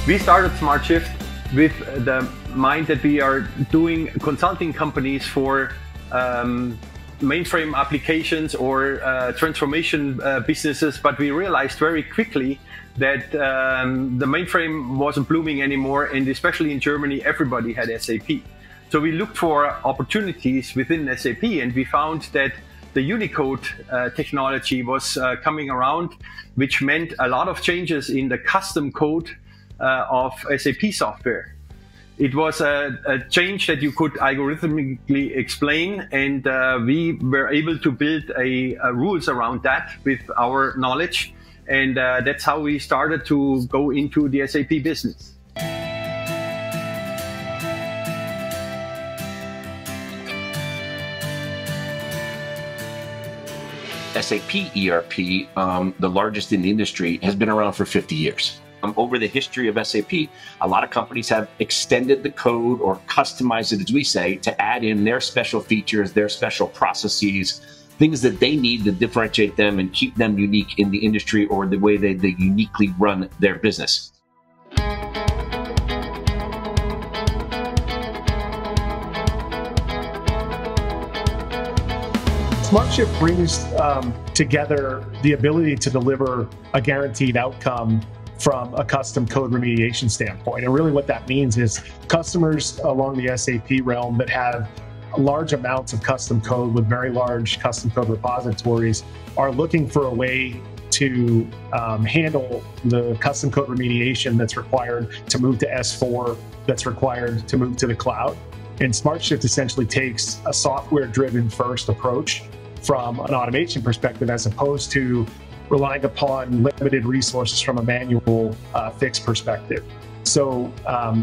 We started smartShift with the mind that we are doing consulting companies for mainframe applications or transformation businesses, but we realized very quickly that the mainframe wasn't blooming anymore, and especially in Germany, everybody had SAP. So we looked for opportunities within SAP, and we found that the Unicode technology was coming around, which meant a lot of changes in the custom code of SAP software. It was a change that you could algorithmically explain, and we were able to build rules around that with our knowledge, and that's how we started to go into the SAP business. SAP ERP, the largest in the industry, has been around for 50 years. Over the history of SAP, a lot of companies have extended the code or customized it, as we say, to add in their special features, their special processes, things that they need to differentiate them and keep them unique in the industry or the way they uniquely run their business. smartShift brings together the ability to deliver a guaranteed outcome from a custom code remediation standpoint. And really what that means is customers along the SAP realm that have large amounts of custom code with very large custom code repositories are looking for a way to handle the custom code remediation that's required to move to S4, that's required to move to the cloud. And smartShift essentially takes a software-driven first approach from an automation perspective, as opposed to relying upon limited resources from a manual fix perspective. So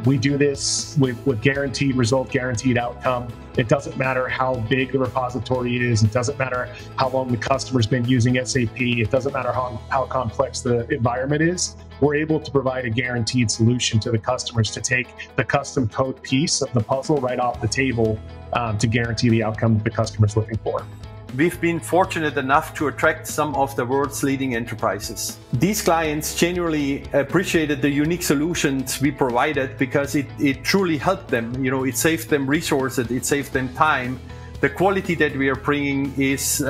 we do this with guaranteed result, guaranteed outcome. It doesn't matter how big the repository is. It doesn't matter how long the customer's been using SAP. It doesn't matter how complex the environment is. We're able to provide a guaranteed solution to the customers to take the custom code piece of the puzzle right off the table to guarantee the outcome that the customer's looking for. We've been fortunate enough to attract some of the world's leading enterprises. These clients genuinely appreciated the unique solutions we provided because it truly helped them. You know, it saved them resources, it saved them time. The quality that we are bringing is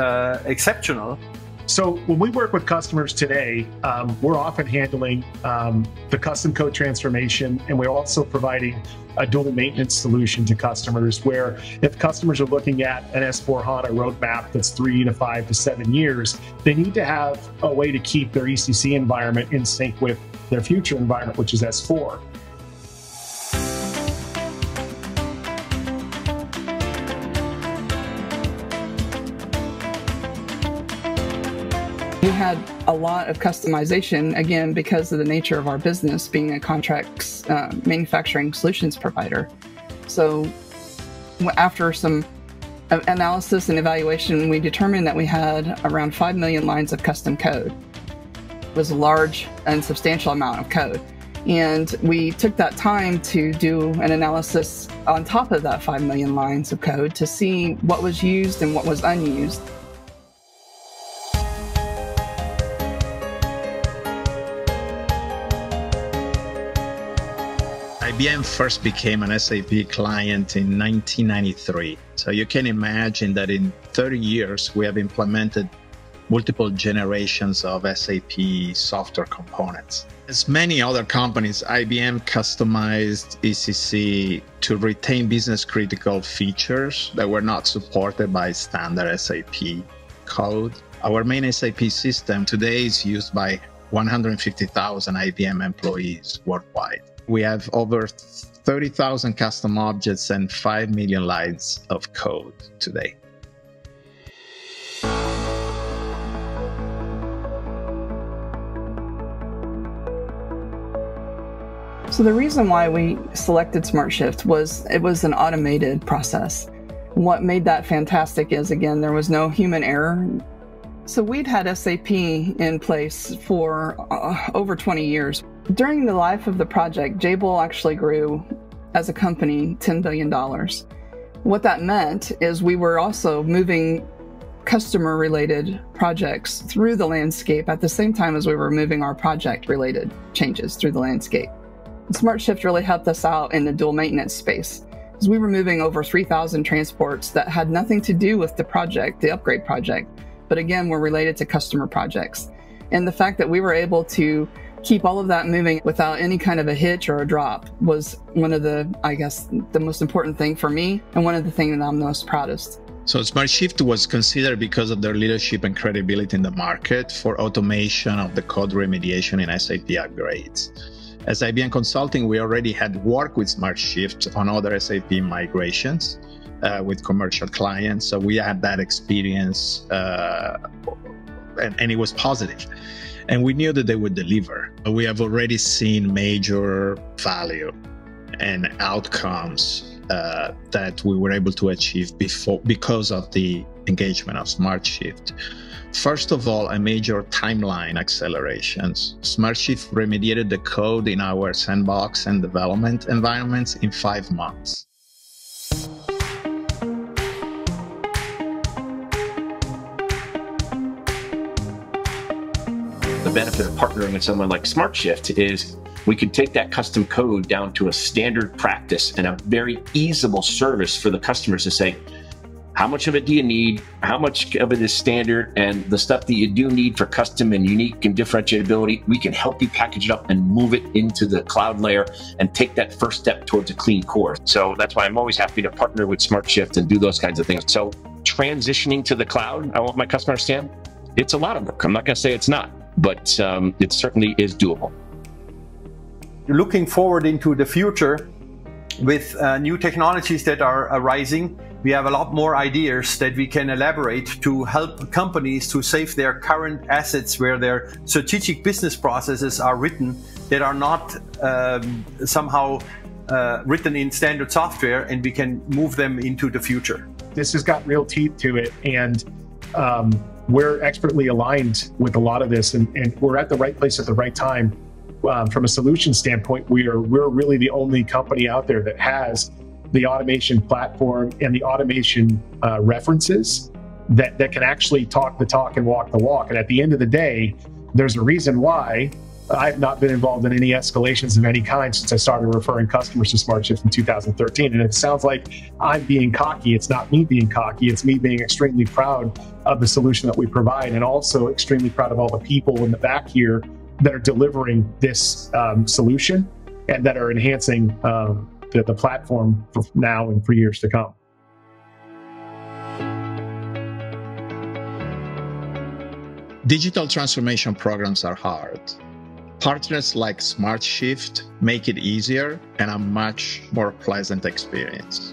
exceptional. So when we work with customers today, we're often handling the custom code transformation, and we're also providing a dual maintenance solution to customers, where if customers are looking at an S/4HANA roadmap that's 3 to 5 to 7 years, they need to have a way to keep their ECC environment in sync with their future environment, which is S4. We had a lot of customization, again, because of the nature of our business being a contracts manufacturing solutions provider. So after some analysis and evaluation, we determined that we had around 5 million lines of custom code. It was a large and substantial amount of code. And we took that time to do an analysis on top of that 5 million lines of code to see what was used and what was unused. IBM first became an SAP client in 1993. So you can imagine that in 30 years, we have implemented multiple generations of SAP software components. As many other companies, IBM customized ECC to retain business-critical features that were not supported by standard SAP code. Our main SAP system today is used by 150,000 IBM employees worldwide. We have over 30,000 custom objects and 5 million lines of code today. So the reason why we selected smartShift was it was an automated process. What made that fantastic is, again, there was no human error. So we'd had SAP in place for over 20 years. During the life of the project, JABIL actually grew as a company $10 billion. What that meant is we were also moving customer-related projects through the landscape at the same time as we were moving our project-related changes through the landscape. smartShift really helped us out in the dual maintenance space, because we were moving over 3,000 transports that had nothing to do with the project, the upgrade project, but again, were related to customer projects. And the fact that we were able to keep all of that moving without any kind of a hitch or a drop was one of the, I guess, the most important thing for me, and one of the things that I'm most proudest. So smartShift was considered because of their leadership and credibility in the market for automation of the code remediation in SAP upgrades. As IBM Consulting, we already had worked with smartShift on other SAP migrations with commercial clients. So we had that experience and it was positive. And we knew that they would deliver. We have already seen major value and outcomes that we were able to achieve because of the engagement of smartShift. First of all, a major timeline accelerations. smartShift remediated the code in our sandbox and development environments in 5 months. The benefit of partnering with someone like smartShift is we can take that custom code down to a standard practice and a very easable service for the customers to say, how much of it do you need? How much of it is standard? And the stuff that you do need for custom and unique and differentiability, we can help you package it up and move it into the cloud layer and take that first step towards a clean core. So that's why I'm always happy to partner with smartShift and do those kinds of things. So transitioning to the cloud, I want my customers to understand, it's a lot of work. I'm not going to say it's not, but it certainly is doable. Looking forward into the future with new technologies that are arising, we have a lot more ideas that we can elaborate to help companies to save their current assets where their strategic business processes are written that are not somehow written in standard software, and we can move them into the future. This has got real teeth to it, and we're expertly aligned with a lot of this, and we're at the right place at the right time. From a solution standpoint, we're really the only company out there that has the automation platform and the automation references that can actually talk the talk and walk the walk. And at the end of the day, there's a reason why I've not been involved in any escalations of any kind since I started referring customers to smartShift in 2013. And it sounds like I'm being cocky. It's not me being cocky. It's me being extremely proud of the solution that we provide, and also extremely proud of all the people in the back here that are delivering this solution and that are enhancing the platform for now and for years to come. Digital transformation programs are hard. Partners like smartShift make it easier and a much more pleasant experience.